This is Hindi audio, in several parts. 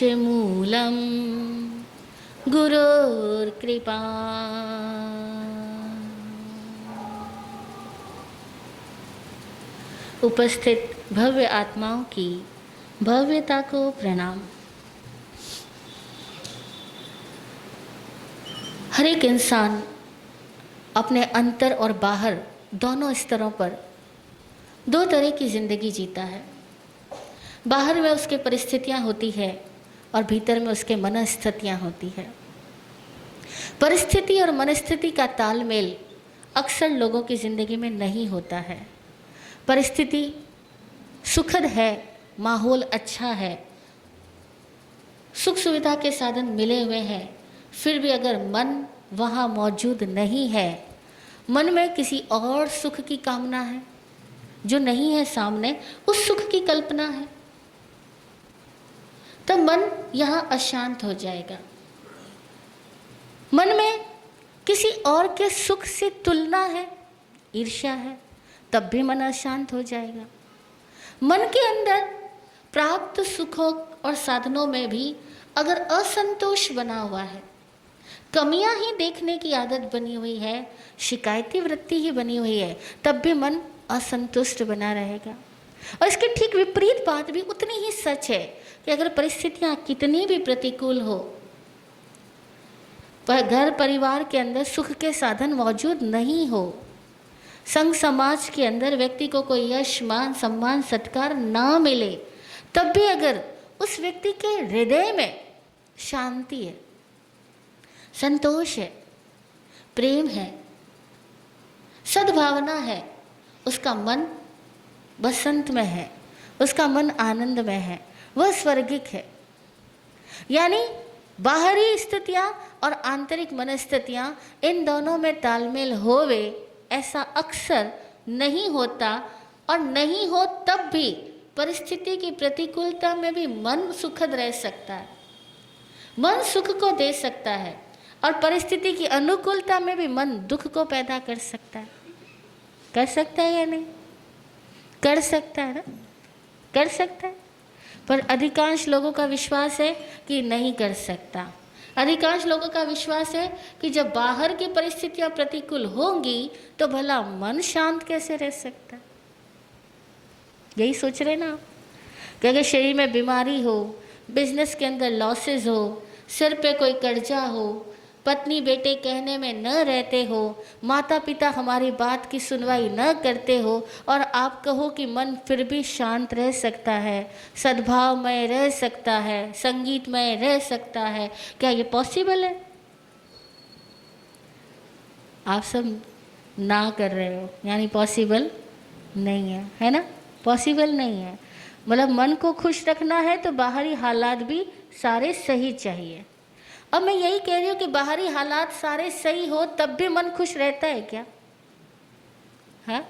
मूलम गुरुर्कृपा। उपस्थित भव्य आत्माओं की भव्यता को प्रणाम। हर एक इंसान अपने अंतर और बाहर दोनों स्तरों पर दो तरह की जिंदगी जीता है। बाहर में उसके परिस्थितियां होती है और भीतर में उसके मनस्थितियां होती है। परिस्थिति और मनस्थिति का तालमेल अक्सर लोगों की ज़िंदगी में नहीं होता है। परिस्थिति सुखद है, माहौल अच्छा है, सुख सुविधा के साधन मिले हुए हैं, फिर भी अगर मन वहाँ मौजूद नहीं है, मन में किसी और सुख की कामना है जो नहीं है सामने, उस सुख की कल्पना है, तो मन यहाँ अशांत हो जाएगा। मन में किसी और के सुख से तुलना है, ईर्ष्या है, तब भी मन अशांत हो जाएगा। मन के अंदर प्राप्त सुखों और साधनों में भी अगर असंतोष बना हुआ है, कमियां ही देखने की आदत बनी हुई है, शिकायती वृत्ति ही बनी हुई है, तब भी मन असंतुष्ट बना रहेगा। और इसके ठीक विपरीत बात भी उतनी ही सच है कि अगर परिस्थितियां कितनी भी प्रतिकूल हो, पर घर परिवार के अंदर सुख के साधन मौजूद नहीं हो, संघ समाज के अंदर व्यक्ति को कोई यश मान सम्मान सत्कार ना मिले, तब भी अगर उस व्यक्ति के हृदय में शांति है, संतोष है, प्रेम है, सद्भावना है, उसका मन बसंत में है, उसका मन आनंद में है, वह स्वर्गिक है। यानी बाहरी स्थितियां और आंतरिक मनस्थितियां, इन दोनों में तालमेल होवे ऐसा अक्सर नहीं होता। और नहीं हो तब भी परिस्थिति की प्रतिकूलता में भी मन सुखद रह सकता है, मन सुख को दे सकता है, और परिस्थिति की अनुकूलता में भी मन दुख को पैदा कर सकता है। कर सकता है या नहीं? कर सकता है ना, कर सकता है। पर अधिकांश लोगों का विश्वास है कि नहीं कर सकता। अधिकांश लोगों का विश्वास है कि जब बाहर की परिस्थितियां प्रतिकूल होंगी तो भला मन शांत कैसे रह सकता है। यही सोच रहे ना कि अगर शरीर में बीमारी हो, बिजनेस के अंदर लॉसेस हो, सिर पे कोई कर्जा हो, पत्नी बेटे कहने में न रहते हो, माता पिता हमारी बात की सुनवाई न करते हो, और आप कहो कि मन फिर भी शांत रह सकता है, सद्भावमय रह सकता है, संगीतमय रह सकता है, क्या ये पॉसिबल है? आप सब ना कर रहे हो, यानी पॉसिबल नहीं है, है ना? पॉसिबल नहीं है। मतलब मन को खुश रखना है तो बाहरी हालात भी सारे सही चाहिए। अब मैं यही कह रही हूँ कि बाहरी हालात सारे सही हो तब भी मन खुश रहता है क्या? है?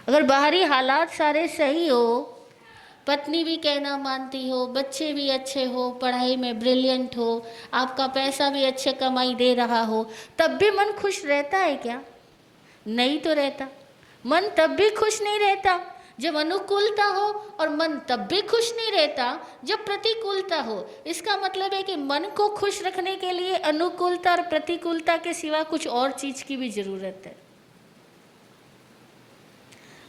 अगर बाहरी हालात सारे सही हो, पत्नी भी कहना मानती हो, बच्चे भी अच्छे हो, पढ़ाई में ब्रिलियंट हो, आपका पैसा भी अच्छे कमाई दे रहा हो, तब भी मन खुश रहता है क्या? नहीं तो रहता। मन तब भी खुश नहीं रहता जब अनुकूलता हो, और मन तब भी खुश नहीं रहता जब प्रतिकूलता हो। इसका मतलब है कि मन को खुश रखने के लिए अनुकूलता और प्रतिकूलता के सिवा कुछ और चीज की भी जरूरत है।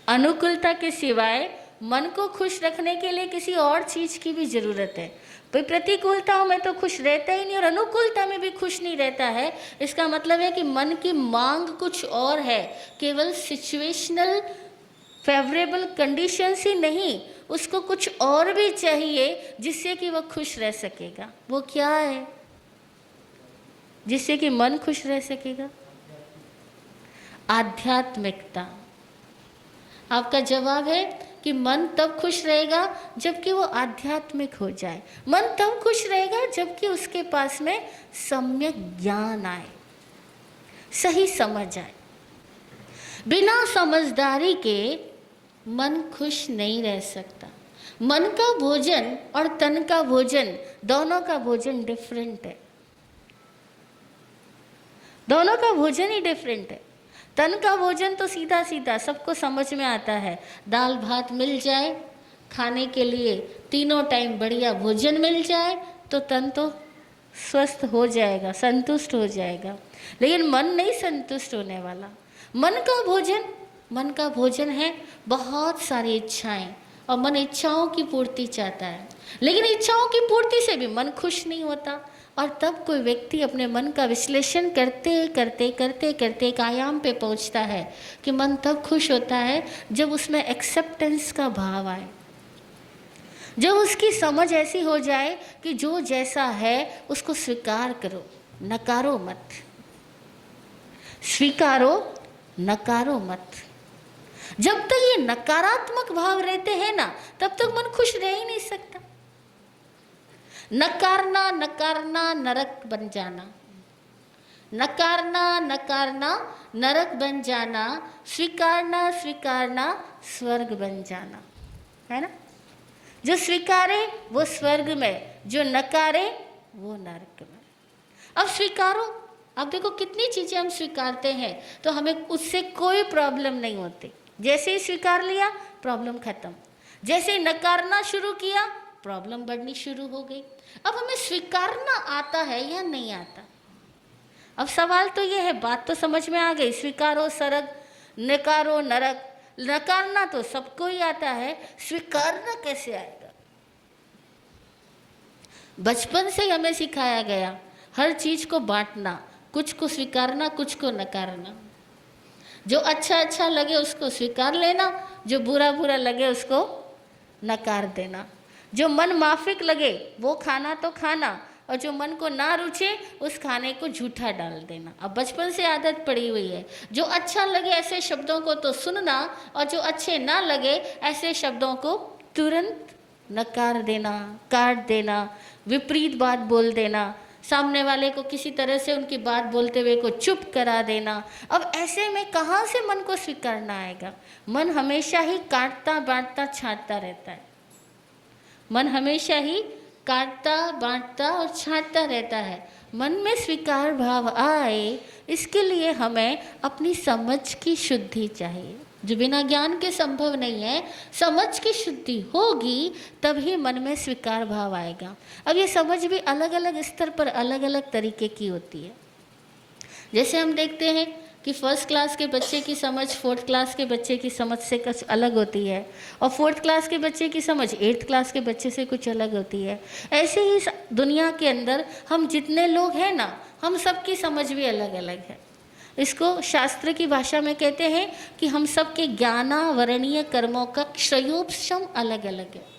अनुकूलता के सिवाय मन को खुश रखने के लिए किसी और चीज की भी जरूरत है। भाई प्रतिकूलताओं में तो खुश रहता ही नहीं और अनुकूलता में भी खुश नहीं रहता है। इसका मतलब है कि मन की मांग कुछ और है, केवल सिचुएशनल फेवरेबल कंडीशंस ही नहीं, उसको कुछ और भी चाहिए जिससे कि वह खुश रह सकेगा। वो क्या है जिससे कि मन खुश रह सकेगा? आध्यात्मिकता। आपका जवाब है कि मन तब खुश रहेगा जबकि वो आध्यात्मिक हो जाए। मन तब खुश रहेगा जबकि उसके पास में सम्यक ज्ञान आए, सही समझ आए। बिना समझदारी के मन खुश नहीं रह सकता। मन का भोजन और तन का भोजन, दोनों का भोजन डिफरेंट है। दोनों का भोजन ही डिफरेंट है। तन का भोजन तो सीधा सीधा सबको समझ में आता है, दाल भात मिल जाए खाने के लिए तीनों टाइम बढ़िया भोजन मिल जाए तो तन तो स्वस्थ हो जाएगा, संतुष्ट हो जाएगा। लेकिन मन नहीं संतुष्ट होने वाला। मन का भोजन है बहुत सारी इच्छाएं, और मन इच्छाओं की पूर्ति चाहता है, लेकिन इच्छाओं की पूर्ति से भी मन खुश नहीं होता। और तब कोई व्यक्ति अपने मन का विश्लेषण करते करते करते करते एक आयाम पे पहुंचता है कि मन तब खुश होता है जब उसमें एक्सेप्टेंस का भाव आए, जब उसकी समझ ऐसी हो जाए कि जो जैसा है उसको स्वीकार करो, नकारो मत। स्वीकारो, नकारो मत। जब तक ये नकारात्मक भाव रहते हैं ना, तब तक मन खुश रह ही नहीं सकता। नकारना नकारना नरक बन जाना, नकारना नकारना नरक बन जाना, स्वीकारना स्वीकारना स्वर्ग बन जाना, है ना। जो स्वीकारे वो स्वर्ग में, जो नकारे वो नरक में। अब स्वीकारो। अब देखो कितनी चीज़ें हम स्वीकारते हैं तो हमें उससे कोई प्रॉब्लम नहीं होती। जैसे ही स्वीकार लिया प्रॉब्लम खत्म, जैसे ही नकारना शुरू किया प्रॉब्लम बढ़नी शुरू हो गई। अब हमें स्वीकारना आता है या नहीं आता? अब सवाल तो ये है, बात तो समझ में आ गई, स्वीकारो स्वर्ग, नकारो नरक। नकारना तो सबको ही आता है, स्वीकारना कैसे आएगा? बचपन से ही हमें सिखाया गया हर चीज को बांटना, कुछ को स्वीकारना, कुछ को नकारना। जो अच्छा अच्छा लगे उसको स्वीकार लेना, जो बुरा बुरा लगे उसको नकार देना। जो मन माफिक लगे वो खाना तो खाना, और जो मन को ना रुचे उस खाने को झूठा डाल देना। अब बचपन से आदत पड़ी हुई है, जो अच्छा लगे ऐसे शब्दों को तो सुनना, और जो अच्छे ना लगे ऐसे शब्दों को तुरंत नकार देना, काट देना, विपरीत बात बोल देना, सामने वाले को किसी तरह से उनकी बात बोलते हुए को चुप करा देना। अब ऐसे में कहाँ से मन को स्वीकारना आएगा? मन हमेशा ही काटता बांटता छांटता रहता है। मन हमेशा ही काटता बांटता और छांटता रहता है। मन में स्वीकार भाव आए, इसके लिए हमें अपनी समझ की शुद्धि चाहिए, जो बिना ज्ञान के संभव नहीं है। समझ की शुद्धि होगी तभी मन में स्वीकार भाव आएगा। अब ये समझ भी अलग अलग स्तर पर अलग अलग तरीके की होती है। जैसे हम देखते हैं कि फर्स्ट क्लास के बच्चे की समझ फोर्थ क्लास के बच्चे की समझ से कुछ अलग होती है, और फोर्थ क्लास के बच्चे की समझ एट्थ क्लास के बच्चे से कुछ अलग होती है। ऐसे ही दुनिया के अंदर हम जितने लोग हैं ना, हम सबकी समझ भी अलग अलग है। इसको शास्त्र की भाषा में कहते हैं कि हम सबके ज्ञानावरणीय कर्मों का क्षयोपशम अलग अलग है,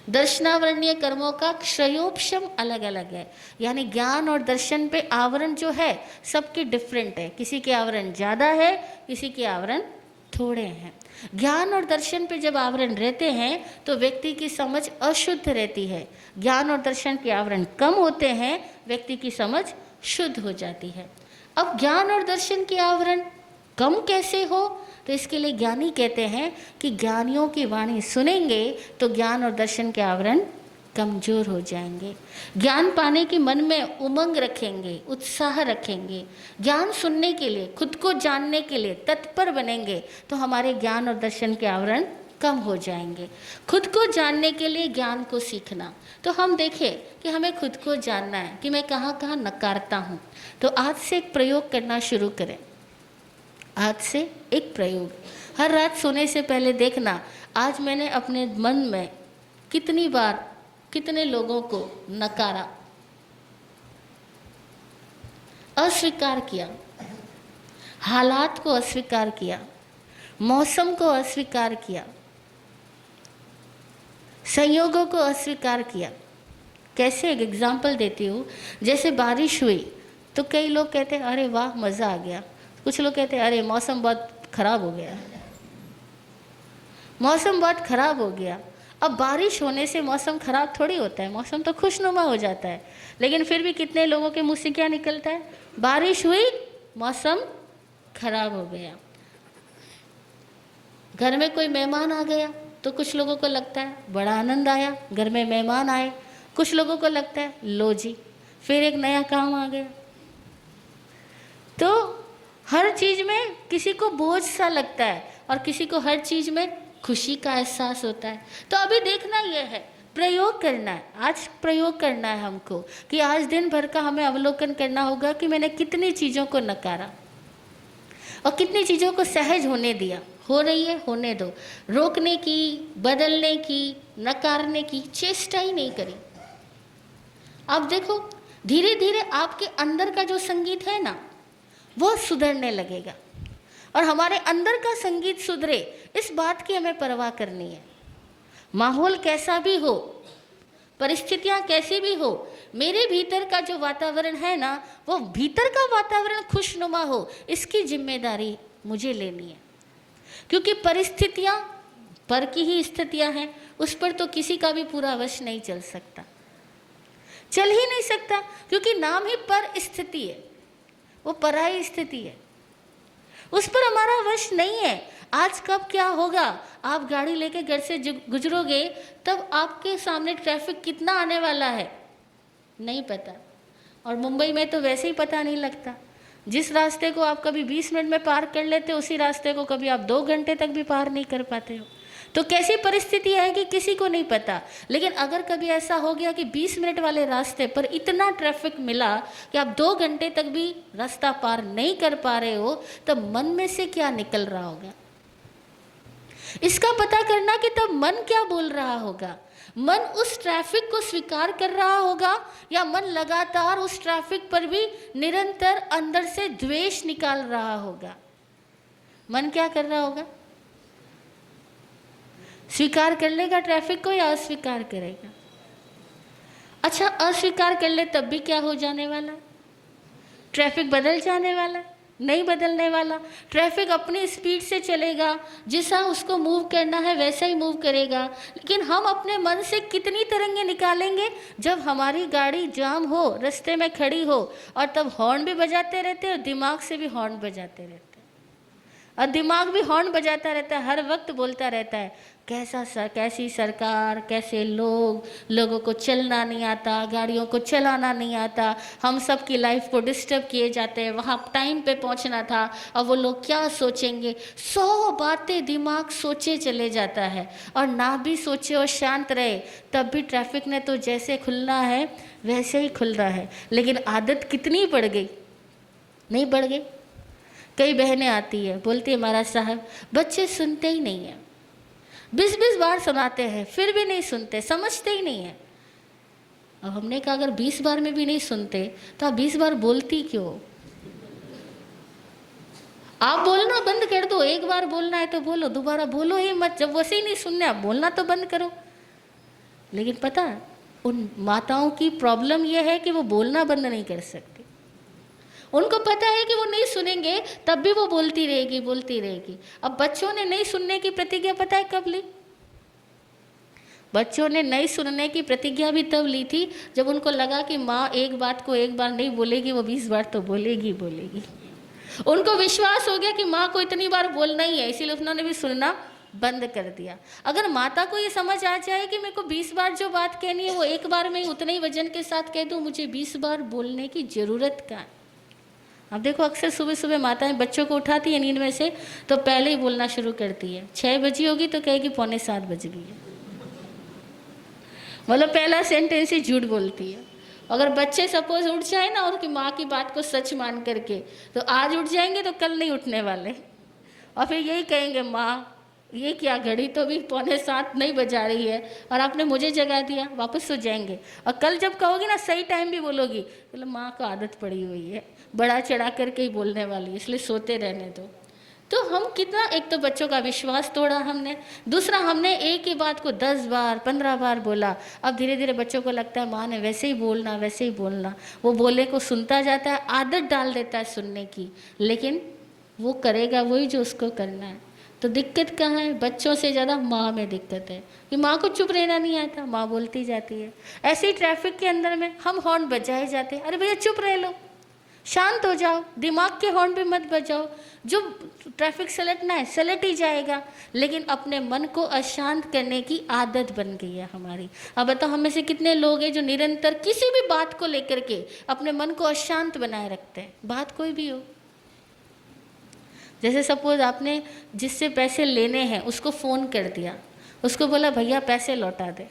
दर्शनावरणीय कर्मों का क्षयोपशम अलग अलग है। यानी ज्ञान और दर्शन पे आवरण जो है सबके डिफरेंट है। किसी के आवरण ज़्यादा है, किसी के आवरण थोड़े हैं। ज्ञान और दर्शन पे जब आवरण रहते हैं तो व्यक्ति की समझ अशुद्ध रहती है। ज्ञान और दर्शन के आवरण कम होते हैं, व्यक्ति की समझ शुद्ध हो जाती है। अब ज्ञान और दर्शन के आवरण कम कैसे हो? तो इसके लिए ज्ञानी कहते हैं कि ज्ञानियों की वाणी सुनेंगे तो ज्ञान और दर्शन के आवरण कमजोर हो जाएंगे। ज्ञान पाने की मन में उमंग रखेंगे, उत्साह रखेंगे, ज्ञान सुनने के लिए, खुद को जानने के लिए तत्पर बनेंगे तो हमारे ज्ञान और दर्शन के आवरण कम हो जाएंगे। खुद को जानने के लिए ज्ञान को सीखना, तो हम देखें कि हमें खुद को जानना है कि मैं कहाँ कहाँ नकारता हूँ। तो आज से एक प्रयोग करना शुरू करें। आज से एक प्रयोग, हर रात सोने से पहले देखना, आज मैंने अपने मन में कितनी बार कितने लोगों को नकारा, अस्वीकार किया, हालात को अस्वीकार किया, मौसम को अस्वीकार किया, संयोगों को अस्वीकार किया। कैसे? एक एग्जाम्पल देती हूँ। जैसे बारिश हुई तो कई लोग कहते हैं अरे वाह मज़ा आ गया, कुछ लोग कहते हैं अरे मौसम बहुत ख़राब हो गया, मौसम बहुत ख़राब हो गया। अब बारिश होने से मौसम ख़राब थोड़ी होता है, मौसम तो खुशनुमा हो जाता है। लेकिन फिर भी कितने लोगों के मुँह से क्या निकलता है? बारिश हुई, मौसम ख़राब हो गया। घर में कोई मेहमान आ गया तो कुछ लोगों को लगता है बड़ा आनंद आया, घर में मेहमान आए। कुछ लोगों को लगता है लो जी फिर एक नया काम आ गया। तो हर चीज़ में किसी को बोझ सा लगता है और किसी को हर चीज़ में खुशी का एहसास होता है। तो अभी देखना यह है प्रयोग करना है, आज प्रयोग करना है हमको कि आज दिन भर का हमें अवलोकन करना होगा कि मैंने कितनी चीज़ों को नकारा और कितनी चीज़ों को सहज होने दिया। हो रही है, होने दो। रोकने की, बदलने की, नकारने की चेष्टा ही नहीं करी। अब देखो धीरे धीरे आपके अंदर का जो संगीत है ना वो सुधरने लगेगा, और हमारे अंदर का संगीत सुधरे इस बात की हमें परवाह करनी है। माहौल कैसा भी हो, परिस्थितियां कैसी भी हो, मेरे भीतर का जो वातावरण है ना वो भीतर का वातावरण खुशनुमा हो, इसकी जिम्मेदारी मुझे लेनी है। क्योंकि परिस्थितियां पर की ही स्थितियां हैं, उस पर तो किसी का भी पूरा वश नहीं चल सकता, चल ही नहीं सकता, क्योंकि नाम ही पर स्थिति है, वो पराई स्थिति है, उस पर हमारा वश नहीं है। आज कब क्या होगा, आप गाड़ी लेके घर से गुजरोगे तब आपके सामने ट्रैफिक कितना आने वाला है नहीं पता, और मुंबई में तो वैसे ही पता नहीं लगता। जिस रास्ते को आप कभी 20 मिनट में पार कर लेते हो, उसी रास्ते को कभी आप 2 घंटे तक भी पार नहीं कर पाते हो। तो कैसी परिस्थिति आएगी किसी को नहीं पता। लेकिन अगर कभी ऐसा हो गया कि 20 मिनट वाले रास्ते पर इतना ट्रैफिक मिला कि आप 2 घंटे तक भी रास्ता पार नहीं कर पा रहे हो, तब मन में से क्या निकल रहा होगा, इसका पता करना कि तब मन क्या बोल रहा होगा। मन उस ट्रैफिक को स्वीकार कर रहा होगा, या मन लगातार उस ट्रैफिक पर भी निरंतर अंदर से द्वेष निकाल रहा होगा। मन क्या कर रहा होगा, स्वीकार कर लेगा ट्रैफिक को या अस्वीकार करेगा। अच्छा, अस्वीकार कर ले तब भी क्या हो जाने वाला, ट्रैफिक बदल जाने वाला, नहीं बदलने वाला। ट्रैफिक अपनी स्पीड से चलेगा, जैसा उसको मूव करना है वैसा ही मूव करेगा। लेकिन हम अपने मन से कितनी तरंगे निकालेंगे जब हमारी गाड़ी जाम हो, रास्ते में खड़ी हो, और तब हॉर्न भी बजाते रहते हैं और दिमाग से भी हॉर्न बजाते रहते हैं, और दिमाग भी हॉर्न बजाता रहता है, हर वक्त बोलता रहता है कैसी सरकार, कैसे लोगों को चलना नहीं आता, गाड़ियों को चलाना नहीं आता, हम सब की लाइफ को डिस्टर्ब किए जाते हैं, वहाँ टाइम पे पहुँचना था, और वो लोग क्या सोचेंगे। 100 बातें दिमाग सोचे चले जाता है, और ना भी सोचे और शांत रहे तब भी ट्रैफिक ने तो जैसे खुलना है वैसे ही खुल रहा है। लेकिन आदत कितनी बढ़ गई, नहीं बढ़ गई। कई बहनें आती है, बोलती है महाराज साहब बच्चे सुनते ही नहीं हैं, 20-20 बार सुनाते हैं फिर भी नहीं सुनते, समझते ही नहीं है। अब हमने कहा अगर 20 बार में भी नहीं सुनते तो आप 20 बार बोलती क्यों? आप बोलना बंद कर दो, एक बार बोलना है तो बोलो, दोबारा बोलो ही मत। जब वैसे ही नहीं सुनने, आप बोलना तो बंद करो। लेकिन पता है उन माताओं की प्रॉब्लम यह है कि वो बोलना बंद नहीं कर सकती। उनको पता है कि वो नहीं सुनेंगे तब भी वो बोलती रहेगी, बोलती रहेगी। अब बच्चों ने नहीं सुनने की प्रतिज्ञा पता है कब ली? बच्चों ने नहीं सुनने की प्रतिज्ञा भी तब ली थी जब उनको लगा कि माँ एक बात को एक बार नहीं बोलेगी, वो 20 बार तो बोलेगी बोलेगी। उनको विश्वास हो गया कि माँ को इतनी बार बोलना ही है, इसीलिए उन्होंने भी सुनना बंद कर दिया। अगर माता को ये समझ आ जाए कि मेरे को 20 बार जो बात कहनी है वो एक बार में उतने ही वजन के साथ कह दूँ, मुझे 20 बार बोलने की ज़रूरत क्या है। अब देखो अक्सर सुबह सुबह माताएं बच्चों को उठाती है नींद में से तो पहले ही बोलना शुरू करती है। 6 बजी होगी तो कहेगी 6:45 बज गई है, मतलब पहला सेंटेंस ही झूठ बोलती है। अगर बच्चे सपोज उठ जाए ना उनकी माँ की बात को सच मान करके, तो आज उठ जाएंगे तो कल नहीं उठने वाले, और फिर यही कहेंगे माँ ये क्या, घड़ी तो भी 6:45 नहीं बजा रही है और आपने मुझे जगा दिया। वापस सो जाएंगे, और कल जब कहोगी ना सही टाइम भी बोलोगी, मतलब माँ को आदत पड़ी हुई है बड़ा चढ़ा करके ही बोलने वाली, इसलिए सोते रहने दो। तो हम कितना, एक तो बच्चों का विश्वास तोड़ा हमने, दूसरा हमने एक ही बात को 10 बार 15 बार बोला। अब धीरे धीरे बच्चों को लगता है माँ ने वैसे ही बोलना वैसे ही बोलना, वो बोले को सुनता जाता है, आदत डाल देता है सुनने की, लेकिन वो करेगा वही जो उसको करना है। तो दिक्कत कहाँ है? बच्चों से ज़्यादा माँ में दिक्कत है कि माँ को चुप रहना नहीं आता, माँ बोलती जाती है। ऐसे ही ट्रैफिक के अंदर में हम हॉर्न बजाए जाते हैं, अरे भैया चुप रह लो, शांत हो जाओ, दिमाग के हॉर्न भी मत बजाओ, जो ट्रैफिक सलटना है सलट ही जाएगा। लेकिन अपने मन को अशांत करने की आदत बन गई है हमारी। अब बताओ हम में से कितने लोग हैं जो निरंतर किसी भी बात को लेकर के अपने मन को अशांत बनाए रखते हैं, बात कोई भी हो। जैसे सपोज आपने जिससे पैसे लेने हैं उसको फ़ोन कर दिया, उसको बोला भैया पैसे लौटा दे।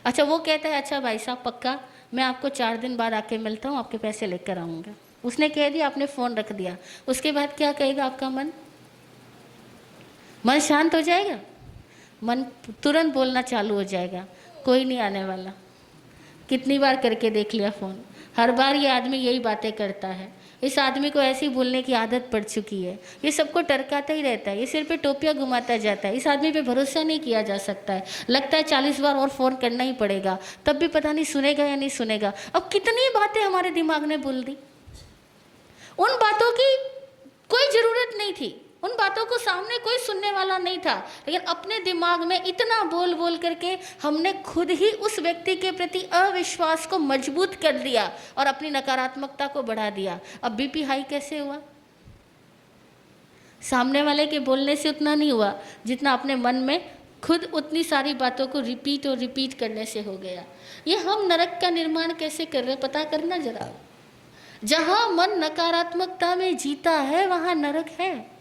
अच्छा वो कहता है अच्छा भाई साहब पक्का, मैं आपको 4 दिन बाद आके मिलता हूँ, आपके पैसे लेकर आऊँगा। उसने कह दिया, आपने फ़ोन रख दिया, उसके बाद क्या कहेगा आपका मन? मन शांत हो जाएगा, मन तुरंत बोलना चालू हो जाएगा, कोई नहीं आने वाला। कितनी बार करके देख लिया फ़ोन, हर बार ये आदमी यही बातें करता है। इस आदमी को ऐसी बोलने की आदत पड़ चुकी है, ये सबको टरकाता ही रहता है, ये सिर पे टोपियाँ घुमाता जाता है। इस आदमी पे भरोसा नहीं किया जा सकता है, लगता है 40 बार और फ़ोन करना ही पड़ेगा, तब भी पता नहीं सुनेगा या नहीं सुनेगा। अब कितनी बातें हमारे दिमाग ने बोल दी, उन बातों की कोई ज़रूरत नहीं थी, उन बातों को सामने कोई सुनने वाला नहीं था, लेकिन अपने दिमाग में इतना बोल बोल करके हमने खुद ही उस व्यक्ति के प्रति अविश्वास को मजबूत कर दिया और अपनी नकारात्मकता को बढ़ा दिया। अब बीपी हाई कैसे हुआ? सामने वाले के बोलने से उतना नहीं हुआ जितना अपने मन में खुद उतनी सारी बातों को रिपीट और रिपीट करने से हो गया। ये हम नरक का निर्माण कैसे कर रहे हैं पता करना जरा। जहां मन नकारात्मकता में जीता है वहां नरक है।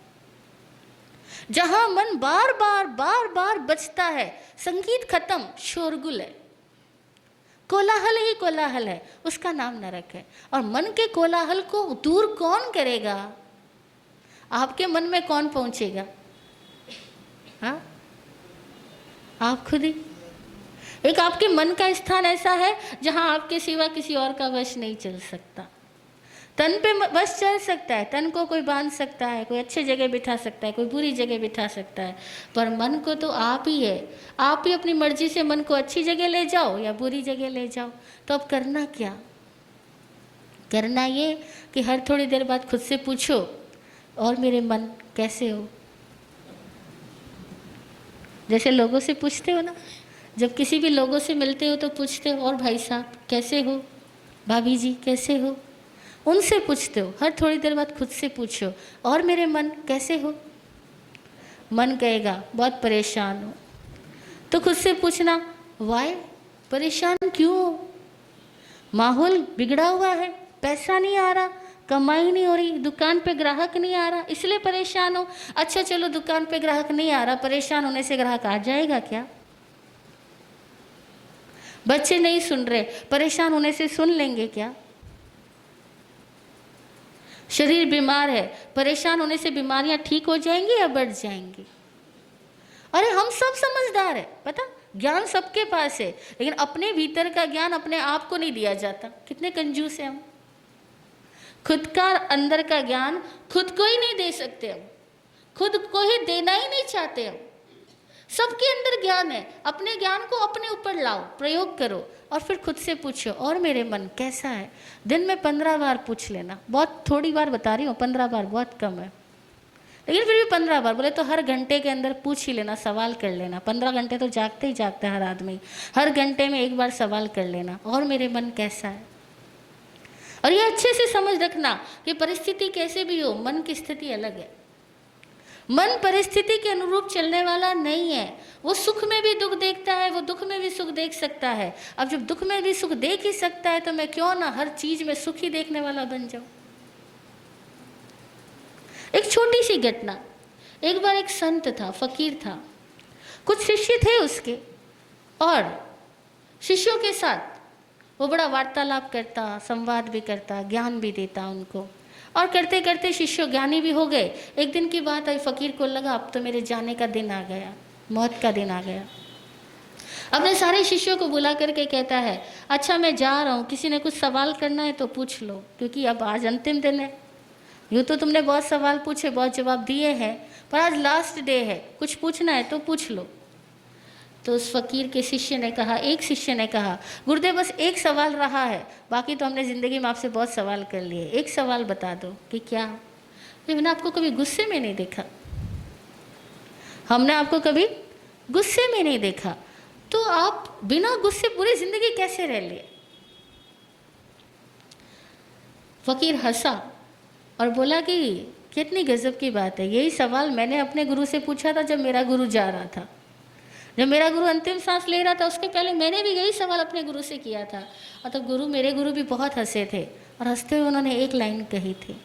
जहां मन बार बार बजता है, संगीत खत्म, शोरगुल है, कोलाहल ही कोलाहल है, उसका नाम नरक है। और मन के कोलाहल को दूर कौन करेगा? आपके मन में कौन पहुंचेगा? हाँ, आप खुद ही। एक आपके मन का स्थान ऐसा है जहां आपके सिवा किसी और का वश नहीं चल सकता। तन पे बस चल सकता है, तन को कोई बांध सकता है, कोई अच्छे जगह बिठा सकता है, कोई बुरी जगह बिठा सकता है, पर मन को तो आप ही है। आप ही अपनी मर्जी से मन को अच्छी जगह ले जाओ या बुरी जगह ले जाओ। तो अब करना क्या? करना ये कि हर थोड़ी देर बाद खुद से पूछो, और मेरे मन कैसे हो? जैसे लोगों से पूछते हो ना, जब किसी भी लोगों से मिलते हो तो पूछते हो, और भाई साहब कैसे हो, भाभी जी कैसे हो, उनसे पूछते हो। हर थोड़ी देर बाद खुद से पूछो, और मेरे मन कैसे हो? मन कहेगा बहुत परेशान हो, तो खुद से पूछना वाई, परेशान क्यों हो? माहौल बिगड़ा हुआ है, पैसा नहीं आ रहा, कमाई नहीं हो रही, दुकान पे ग्राहक नहीं आ रहा, इसलिए परेशान हो। अच्छा चलो, दुकान पे ग्राहक नहीं आ रहा, परेशान होने से ग्राहक आ जाएगा क्या? बच्चे नहीं सुन रहे, परेशान होने से सुन लेंगे क्या? शरीर बीमार है, परेशान होने से बीमारियां ठीक हो जाएंगी या बढ़ जाएंगी? अरे हम सब समझदार है, पता, ज्ञान सबके पास है, लेकिन अपने भीतर का ज्ञान अपने आप को नहीं दिया जाता। कितने कंजूस हैं हम। खुद का अंदर का ज्ञान खुद को ही नहीं दे सकते हम, खुद को ही देना ही नहीं चाहते हम। सबके अंदर ज्ञान है, अपने ज्ञान को अपने ऊपर लाओ, प्रयोग करो, और फिर खुद से पूछो, और मेरे मन कैसा है? दिन में 15 बार पूछ लेना। बहुत थोड़ी बार बता रही हूँ, 15 बार बहुत कम है, लेकिन फिर भी 15 बार बोले तो हर घंटे के अंदर पूछ ही लेना, सवाल कर लेना। 15 घंटे तो जागते ही जागता है हर आदमी, हर घंटे में एक बार सवाल कर लेना, और मेरे मन कैसा है? और ये अच्छे से समझ रखना कि परिस्थिति कैसे भी हो, मन की स्थिति अलग है। मन परिस्थिति के अनुरूप चलने वाला नहीं है। वो सुख में भी दुख देखता है, वो दुख में भी सुख देख सकता है। अब जब दुख में भी सुख देख ही सकता है तो मैं क्यों ना हर चीज में सुख ही देखने वाला बन जाऊं। एक छोटी सी घटना, एक बार एक संत था, फकीर था, कुछ शिष्य थे उसके, और शिष्यों के साथ वो बड़ा वार्तालाप करता, संवाद भी करता, ज्ञान भी देता उनको, और करते करते शिष्य ज्ञानी भी हो गए। एक दिन की बात आई, फकीर को लगा अब तो मेरे जाने का दिन आ गया, मौत का दिन आ गया। अपने सारे शिष्यों को बुला करके कहता है, अच्छा मैं जा रहा हूँ, किसी ने कुछ सवाल करना है तो पूछ लो, क्योंकि अब आज अंतिम दिन है। यूँ तो तुमने बहुत सवाल पूछे, बहुत जवाब दिए हैं, पर आज लास्ट डे है, कुछ पूछना है तो पूछ लो। तो उस फकीर के शिष्य ने कहा, एक शिष्य ने कहा, गुरुदेव बस एक सवाल रहा है, बाकी तो हमने ज़िंदगी में आपसे बहुत सवाल कर लिए, एक सवाल बता दो। कि क्या? मैंने आपको कभी गुस्से में नहीं देखा, हमने आपको कभी गुस्से में नहीं देखा, तो आप बिना गुस्से पूरी जिंदगी कैसे रह लिए? फकीर हंसा और बोला कि कितनी गजब की बात है, यही सवाल मैंने अपने गुरु से पूछा था जब मेरा गुरु जा रहा था, जब मेरा गुरु अंतिम सांस ले रहा था, उसके पहले मैंने भी यही सवाल अपने गुरु से किया था। और तब मेरे गुरु भी बहुत हंसे थे, और हंसते हुए उन्होंने एक लाइन कही थी,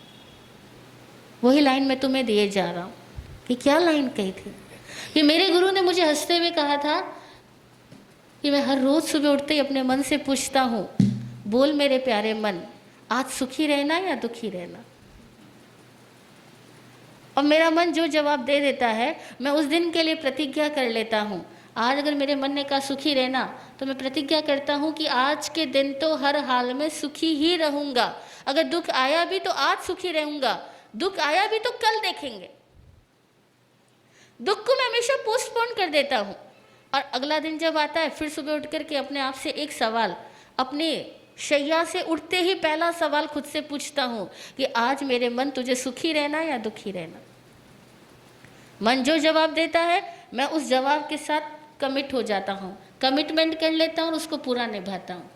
वही लाइन मैं तुम्हें दिए जा रहा हूँ। कि क्या लाइन कही थी? कि मेरे गुरु ने मुझे हंसते हुए कहा था कि मैं हर रोज़ सुबह उठते ही अपने मन से पूछता हूँ, बोल मेरे प्यारे मन, आज सुखी रहना या दुखी रहना। और मेरा मन जो जवाब दे देता है, मैं उस दिन के लिए प्रतिज्ञा कर लेता हूँ। आज अगर मेरे मन ने कहा सुखी रहना, तो मैं प्रतिज्ञा करता हूँ कि आज के दिन तो हर हाल में सुखी ही रहूँगा। अगर दुख आया भी तो आज सुखी रहूँगा, दुख आया भी तो कल देखेंगे। दुख को मैं हमेशा पोस्टपोन कर देता हूँ, और अगला दिन जब आता है फिर सुबह उठ करके अपने आप से एक सवाल, अपने शैया से उठते ही पहला सवाल खुद से पूछता हूँ कि आज मेरे मन तुझे सुखी रहना या दुखी रहना। मन जो जवाब देता है, मैं उस जवाब के साथ कमिट हो जाता हूँ, कमिटमेंट कर लेता हूँ और उसको पूरा निभाता हूँ।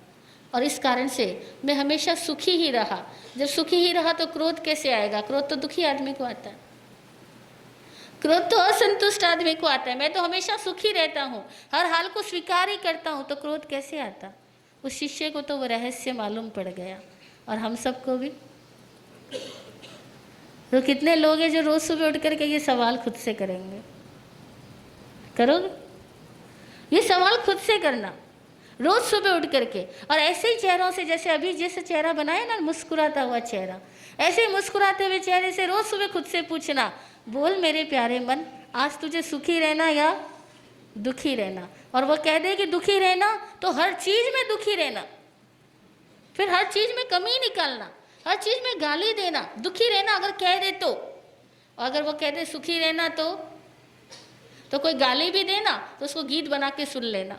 और इस कारण से मैं हमेशा सुखी ही रहा। जब सुखी ही रहा तो क्रोध कैसे आएगा? क्रोध तो दुखी आदमी को आता है, क्रोध तो असंतुष्ट आदमी को आता है। मैं तो हमेशा सुखी रहता हूँ, हर हाल को स्वीकार ही करता हूँ, तो क्रोध कैसे आता? उस शिष्य को तो वो रहस्य मालूम पड़ गया, और हम सबको भी। तो कितने लोग हैं जो रोज सुबह उठ करके ये सवाल खुद से करेंगे? करोगे? ये सवाल खुद से करना रोज सुबह उठ करके, और ऐसे ही चेहरों से, जैसे अभी जैसे चेहरा बनाया ना, मुस्कुराता हुआ चेहरा, ऐसे ही मुस्कुराते हुए चेहरे से रोज सुबह खुद से पूछना, बोल मेरे प्यारे मन, आज तुझे सुखी रहना या दुखी रहना। और वो कह दे कि दुखी रहना, तो हर चीज में दुखी रहना, फिर हर चीज में कमी निकालना, हर चीज में गाली देना। दुखी रहना अगर कह दे तो, अगर वो कह दे सुखी रहना तो कोई गाली भी देना तो उसको गीत बना के सुन लेना।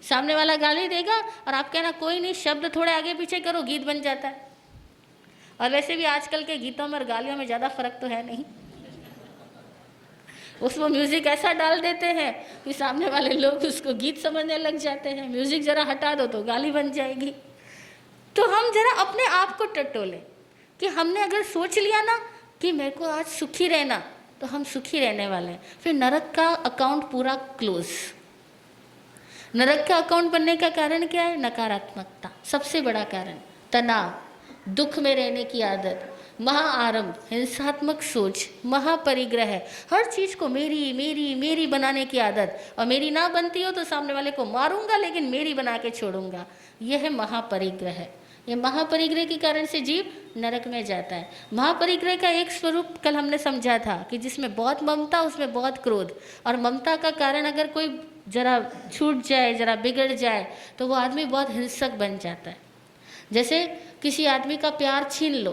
सामने वाला गाली देगा और आप कहना कोई नहीं, शब्द थोड़े आगे पीछे करो, गीत बन जाता है। और वैसे भी आजकल के गीतों में और गालियों में ज़्यादा फर्क तो है नहीं, उसमें म्यूज़िक ऐसा डाल देते हैं कि सामने वाले लोग उसको गीत समझने लग जाते हैं। म्यूज़िक ज़रा हटा दो तो गाली बन जाएगी। तो हम ज़रा अपने आप को टटोलें कि हमने अगर सोच लिया ना कि मेरे को आज सुखी रहना, तो हम सुखी रहने वाले हैं। फिर नरक का अकाउंट पूरा क्लोज। नरक का अकाउंट बनने का कारण क्या है? नकारात्मकता, सबसे बड़ा कारण। तनाव, दुख में रहने की आदत, महाआरंभ, हिंसात्मक सोच, महापरिग्रह, हर चीज़ को मेरी मेरी मेरी बनाने की आदत, और मेरी ना बनती हो तो सामने वाले को मारूंगा लेकिन मेरी बना के छोड़ूंगा। यह है महापरिग्रह। ये महापरिग्रह के कारण से जीव नरक में जाता है। महापरिग्रह का एक स्वरूप कल हमने समझा था कि जिसमें बहुत ममता, उसमें बहुत क्रोध। और ममता का कारण अगर कोई जरा छूट जाए, जरा बिगड़ जाए, तो वो आदमी बहुत हिंसक बन जाता है। जैसे किसी आदमी का प्यार छीन लो,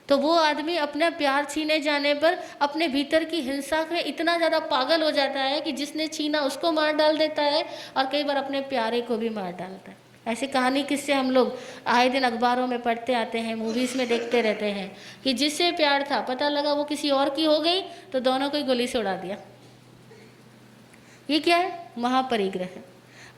तो वो आदमी अपने प्यार छीने जाने पर अपने भीतर की हिंसा में इतना ज़्यादा पागल हो जाता है कि जिसने छीना उसको मार डाल देता है, और कई बार अपने प्यारे को भी मार डालता है। ऐसी कहानी किस्से हम लोग आए दिन अखबारों में पढ़ते आते हैं, मूवीज़ में देखते रहते हैं कि जिससे प्यार था, पता लगा वो किसी और की हो गई, तो दोनों को ही गोली से उड़ा दिया। ये क्या है? महापरिग्रह है।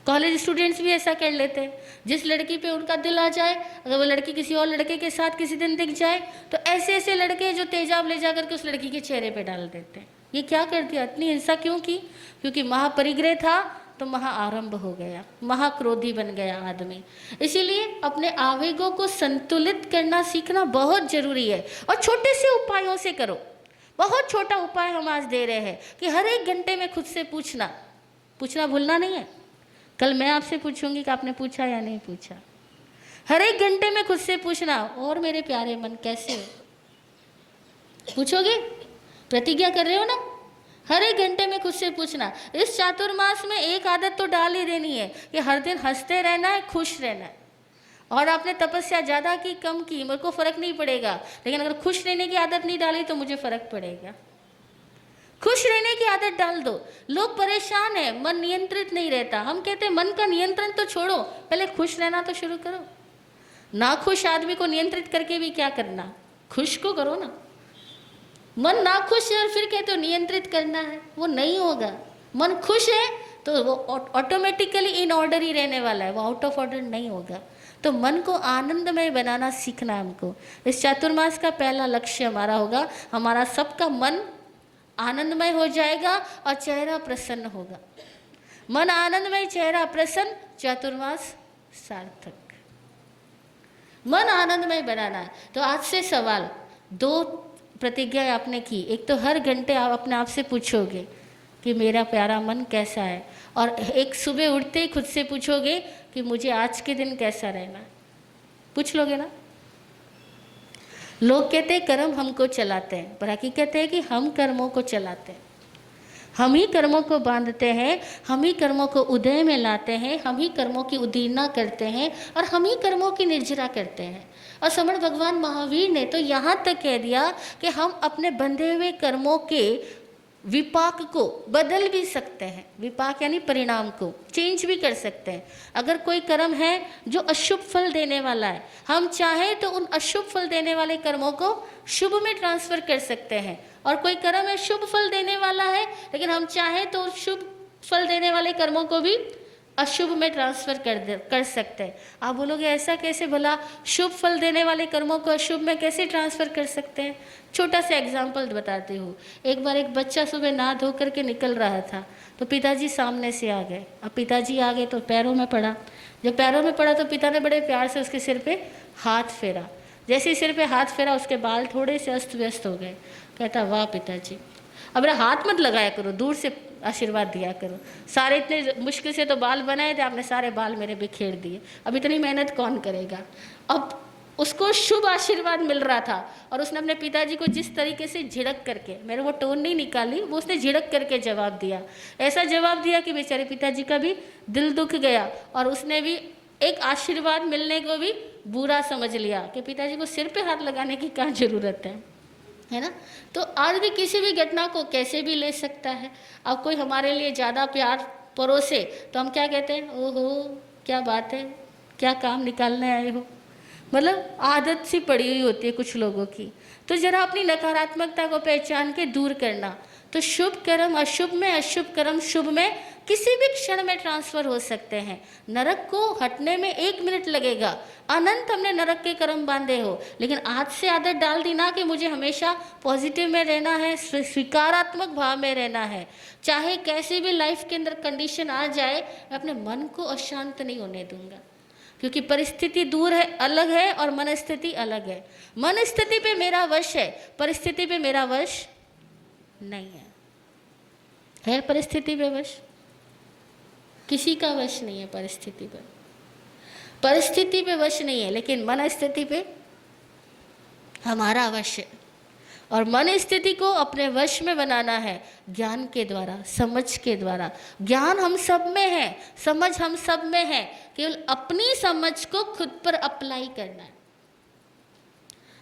कॉलेज स्टूडेंट्स भी ऐसा कर लेते हैं। जिस लड़की पे उनका दिल आ जाए, अगर वो लड़की किसी और लड़के के साथ किसी दिन दिख जाए, तो ऐसे ऐसे लड़के जो तेजाब ले जा करके उस लड़की के चेहरे पे डाल देते हैं। ये क्या कर दिया? इतनी हिंसा क्यों की? क्योंकि महापरिग्रह था तो महाआरंभ हो गया, महाक्रोधी बन गया आदमी। इसीलिए अपने आवेगों को संतुलित करना सीखना बहुत जरूरी है, और छोटे से उपायों से करो। बहुत छोटा उपाय हम आज दे रहे हैं कि हर एक घंटे में खुद से पूछना भूलना नहीं है। कल मैं आपसे पूछूंगी कि आपने पूछा या नहीं पूछा। हर एक घंटे में खुद से पूछना, और मेरे प्यारे मन कैसे हो? पूछोगे? प्रतिज्ञा कर रहे हो ना? हर एक घंटे में खुद से पूछना। इस चातुर्मास में एक आदत तो डाल ही देनी है कि हर दिन हंसते रहना है, खुश रहना है। और आपने तपस्या ज़्यादा की कम की, मेरे को फ़र्क नहीं पड़ेगा, लेकिन अगर खुश रहने की आदत नहीं डाली तो मुझे फ़र्क पड़ेगा। खुश रहने की आदत डाल दो। लोग परेशान है, मन नियंत्रित नहीं रहता। हम कहते हैं मन का नियंत्रण तो छोड़ो, पहले खुश रहना तो शुरू करो। ना खुश आदमी को नियंत्रित करके भी क्या करना? खुश को करो ना। मन ना खुश है और फिर कहते हो नियंत्रित करना है, वो नहीं होगा। मन खुश है तो वो ऑटोमेटिकली इन ऑर्डर ही रहने वाला है, वो आउट ऑफ ऑर्डर नहीं होगा। तो मन को आनंदमय बनाना सीखना हमको। इस चातुर्मास का पहला लक्ष्य हमारा होगा, हमारा सबका मन आनंदमय हो जाएगा और चेहरा प्रसन्न होगा। मन आनंदमय, चेहरा प्रसन्न, चातुर्मास सार्थक। मन आनंदमय बनाना है। तो आज से सवाल, 2 प्रतिज्ञा आपने की। एक तो हर घंटे आप अपने आप से पूछोगे कि मेरा प्यारा मन कैसा है, और एक सुबह उठते ही खुद से पूछोगे कि मुझे आज के दिन कैसा रहना है। पूछ लोगे ना। लोग कहते हैं कर्म हमको चलाते हैं, पर हकीकत है कि हम कर्मों को चलाते हैं। हम ही कर्मों को बांधते हैं, हम ही कर्मों को उदय में लाते हैं, हम ही कर्मों की उदीर्णा करते हैं, और हम ही कर्मों की निर्जरा करते हैं। और समर्थ भगवान महावीर ने तो यहाँ तक कह दिया कि हम अपने बंधे हुए कर्मों के विपाक को बदल भी सकते हैं। विपाक यानी परिणाम को चेंज भी कर सकते हैं। अगर कोई कर्म है जो अशुभ फल देने वाला है, हम चाहें तो उन अशुभ फल देने वाले कर्मों को शुभ में ट्रांसफर कर सकते हैं। और कोई कर्म है शुभ फल देने वाला है, लेकिन हम चाहें तो शुभ फल देने वाले कर्मों को भी अशुभ में ट्रांसफर कर सकते हैं। आप बोलोगे ऐसा कैसे भला, शुभ फल देने वाले कर्मों को अशुभ में कैसे ट्रांसफर कर सकते हैं? छोटा सा एग्जाम्पल बताती हूँ। एक बार एक बच्चा सुबह नहा धो करके निकल रहा था, तो पिताजी सामने से आ गए। अब पिताजी आ गए तो पैरों में पड़ा। जब पैरों में पड़ा तो पिता ने बड़े प्यार से उसके सिर पे हाथ फेरा। जैसे ही सिर पे हाथ फेरा, उसके बाल थोड़े से अस्त व्यस्त हो गए। कहता वाह पिताजी, अब मेरा हाथ मत लगाया करो, दूर से आशीर्वाद दिया करो। सारे इतने मुश्किल से तो बाल बनाए थे, आपने सारे बाल मेरे बिखेर दिए, अब इतनी मेहनत कौन करेगा। अब उसको शुभ आशीर्वाद मिल रहा था, और उसने अपने पिताजी को जिस तरीके से झिड़क करके, मेरे वो टोन नहीं निकाली, वो उसने झिड़क करके जवाब दिया। ऐसा जवाब दिया कि बेचारे पिताजी का भी दिल दुख गया, और उसने भी एक आशीर्वाद मिलने को भी बुरा समझ लिया कि पिताजी को सिर पे हाथ लगाने की क्या ज़रूरत है ना। तो आज भी किसी भी घटना को कैसे भी ले सकता है। अब कोई हमारे लिए ज़्यादा प्यार परोसे तो हम क्या कहते हैं, ओहो क्या बात है, क्या काम निकालने आए हो। मतलब आदत सी पड़ी हुई होती है कुछ लोगों की। तो जरा अपनी नकारात्मकता को पहचान के दूर करना। तो शुभ कर्म अशुभ में, अशुभ कर्म शुभ में किसी भी क्षण में ट्रांसफर हो सकते हैं। नरक को हटने में 1 मिनट लगेगा। अनंत हमने नरक के कर्म बांधे हो, लेकिन आज से आदत डाल दी ना कि मुझे हमेशा पॉजिटिव में रहना है, स्वीकारात्मक भाव में रहना है। चाहे कैसी भी लाइफ के अंदर कंडीशन आ जाए, मैं अपने मन को अशांत नहीं होने दूंगा, क्योंकि परिस्थिति दूर है, अलग है, और मन स्थिति अलग है। मन स्थिति पे मेरा वश है, परिस्थिति पे मेरा वश नहीं है परिस्थिति पे वश? किसी का वश नहीं है परिस्थिति पर। परिस्थिति पे वश नहीं है, लेकिन मन स्थिति पे हमारा वश है। और मन स्थिति को अपने वश में बनाना है ज्ञान के द्वारा, समझ के द्वारा। ज्ञान हम सब में है, समझ हम सब में है, केवल अपनी समझ को खुद पर अप्लाई करना है।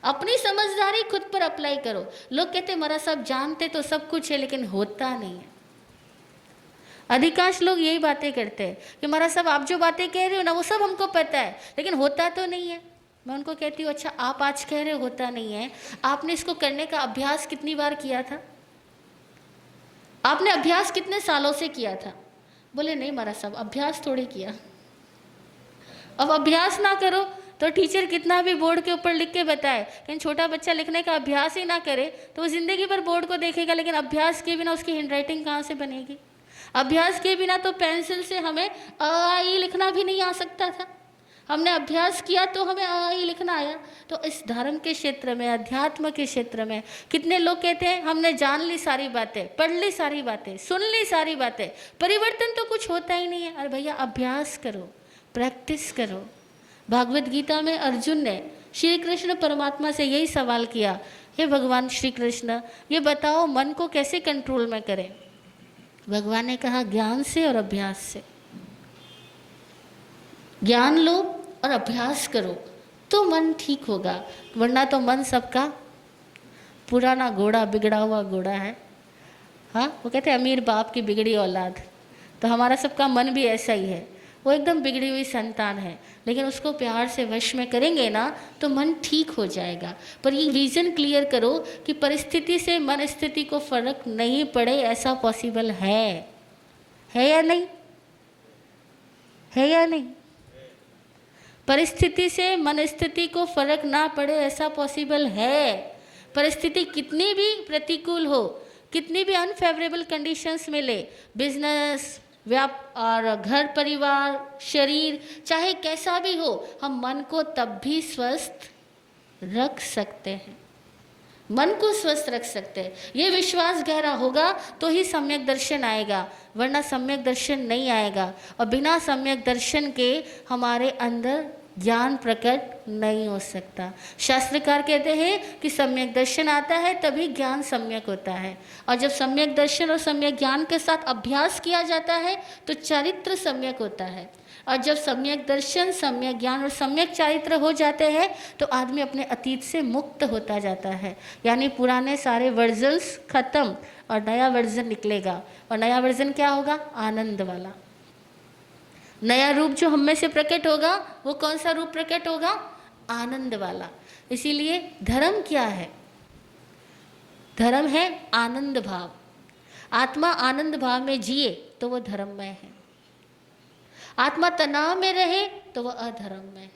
अपनी समझदारी खुद पर अप्लाई करो। लोग कहते महाराज साहब जानते तो सब कुछ है, लेकिन होता नहीं है। अधिकांश लोग यही बातें करते हैं कि महाराज साहब आप जो बातें कह रहे हो ना वो सब हमको पता है, लेकिन होता तो नहीं है। मैं उनको कहती हूँ अच्छा आप आज कह रहे हो होता नहीं है, आपने इसको करने का अभ्यास कितनी बार किया था? आपने अभ्यास कितने सालों से किया था? बोले नहीं महाराज साहब अभ्यास थोड़ी किया। अब अभ्यास ना करो तो टीचर कितना भी बोर्ड के ऊपर लिख के बताए, लेकिन छोटा बच्चा लिखने का अभ्यास ही ना करे तो वो जिंदगी भर बोर्ड को देखेगा, लेकिन अभ्यास के बिना उसकी हैंडराइटिंग कहाँ से बनेगी? अभ्यास के बिना तो पेंसिल से हमें अ आ ई लिखना भी नहीं आ सकता था। हमने अभ्यास किया तो हमें अ आ ई लिखना आया। तो इस धर्म के क्षेत्र में, अध्यात्म के क्षेत्र में कितने लोग कहते हैं हमने जान ली सारी बातें, पढ़ ली सारी बातें, सुन ली सारी बातें, परिवर्तन तो कुछ होता ही नहीं है। अरे भैया अभ्यास करो, प्रैक्टिस करो। भागवत गीता में अर्जुन ने श्री कृष्ण परमात्मा से यही सवाल किया, हे भगवान श्री कृष्ण ये बताओ मन को कैसे कंट्रोल में करें? भगवान ने कहा ज्ञान से और अभ्यास से। ज्ञान लो और अभ्यास करो तो मन ठीक होगा, वरना तो मन सबका पुराना घोड़ा, बिगड़ा हुआ घोड़ा है। हाँ वो कहते हैं अमीर बाप की बिगड़ी औलाद, तो हमारा सबका मन भी ऐसा ही है। वो एकदम बिगड़ी हुई संतान है, लेकिन उसको प्यार से वश में करेंगे ना तो मन ठीक हो जाएगा। पर ये विजन क्लियर करो कि परिस्थिति से मन स्थिति को फर्क नहीं पड़े, ऐसा पॉसिबल है या नहीं? है या नहीं? परिस्थिति से मन स्थिति को फर्क ना पड़े ऐसा पॉसिबल है। परिस्थिति कितनी भी प्रतिकूल हो, कितनी भी अनफेवरेबल कंडीशंस मिले, बिजनेस और घर परिवार शरीर चाहे कैसा भी हो, हम मन को तब भी स्वस्थ रख सकते हैं। मन को स्वस्थ रख सकते हैं। ये विश्वास गहरा होगा तो ही सम्यक दर्शन आएगा, वरना सम्यक दर्शन नहीं आएगा। और बिना सम्यक दर्शन के हमारे अंदर ज्ञान प्रकट नहीं हो सकता। शास्त्रकार कहते हैं कि सम्यक दर्शन आता है तभी ज्ञान सम्यक होता है। और जब सम्यक दर्शन और सम्यक ज्ञान के साथ अभ्यास किया जाता है तो चरित्र सम्यक होता है। और जब सम्यक दर्शन, सम्यक ज्ञान और सम्यक चारित्र हो जाते हैं तो आदमी अपने अतीत से मुक्त होता जाता है। यानी पुराने सारे वर्जन्स खत्म और नया वर्जन निकलेगा। और नया वर्जन क्या होगा? आनंद वाला। नया रूप जो हम में से प्रकट होगा वो कौन सा रूप प्रकट होगा? आनंद वाला। इसीलिए धर्म क्या है? धर्म है आनंद भाव। आत्मा आनंद भाव में जिए तो वो धर्ममय है। आत्मा तनाव में रहे तो वह अधर्ममय है।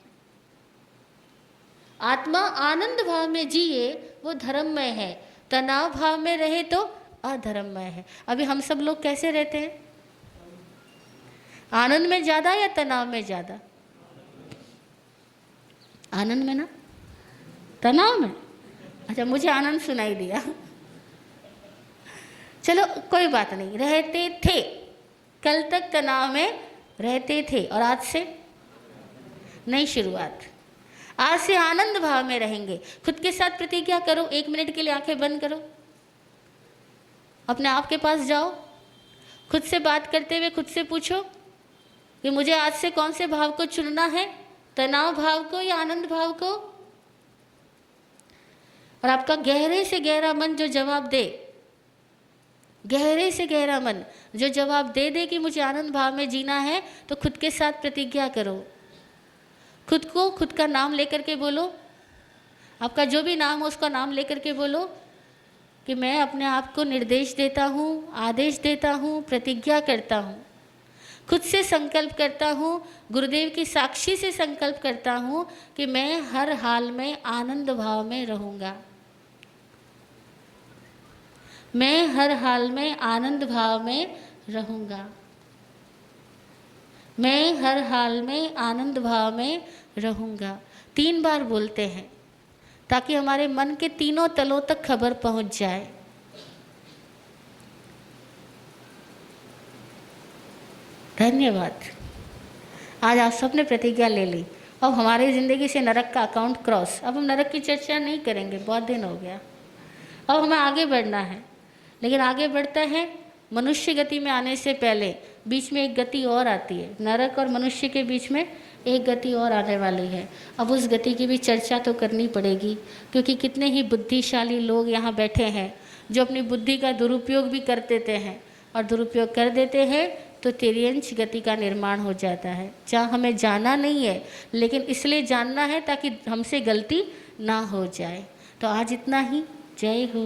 आत्मा आनंद भाव में जिए वो धर्ममय है, तनाव भाव में रहे तो अधर्ममय है। अभी हम सब लोग कैसे रहते हैं? आनंद में ज़्यादा या तनाव में ज़्यादा? आनंद में ना, तनाव में? अच्छा, मुझे आनंद सुनाई दिया। चलो कोई बात नहीं, रहते थे। कल तक तनाव में रहते थे और आज से नई शुरुआत। आज से आनंद भाव में रहेंगे। खुद के साथ प्रतिज्ञा करो, 1 मिनट के लिए आंखें बंद करो, अपने आप के पास जाओ, खुद से बात करते हुए खुद से पूछो कि मुझे आज से कौन से भाव को चुनना है, तनाव भाव को या आनंद भाव को? और आपका गहरे से गहरा मन जो जवाब दे, गहरे से गहरा मन जो जवाब दे दे कि मुझे आनंद भाव में जीना है, तो खुद के साथ प्रतिज्ञा करो। खुद को, खुद का नाम लेकर के बोलो, आपका जो भी नाम हो उसका नाम लेकर के बोलो कि मैं अपने आप को निर्देश देता हूँ, आदेश देता हूँ, प्रतिज्ञा करता हूँ, खुद से संकल्प करता हूँ, गुरुदेव की साक्षी से संकल्प करता हूँ कि मैं हर हाल में आनंद भाव में रहूँगा। मैं हर हाल में आनंद भाव में रहूँगा। मैं हर हाल में आनंद भाव में रहूँगा। 3 बार बोलते हैं ताकि हमारे मन के तीनों तलों तक खबर पहुँच जाए। धन्यवाद। आज आप सबने प्रतिज्ञा ले ली। अब हमारी ज़िंदगी से नरक का अकाउंट क्रॉस। अब हम नरक की चर्चा नहीं करेंगे, बहुत दिन हो गया। अब हमें आगे बढ़ना है, लेकिन आगे बढ़ता है मनुष्य गति में आने से पहले बीच में एक गति और आती है। नरक और मनुष्य के बीच में एक गति और आने वाली है। अब उस गति की भी चर्चा तो करनी पड़ेगी, क्योंकि कितने ही बुद्धिशाली लोग यहाँ बैठे हैं जो अपनी बुद्धि का दुरुपयोग भी कर देते हैं, और दुरुपयोग कर देते हैं तो तिर्यंच गति का निर्माण हो जाता है, जहाँ हमें जाना नहीं है, लेकिन इसलिए जानना है ताकि हमसे गलती ना हो जाए। तो आज इतना ही। जय हो।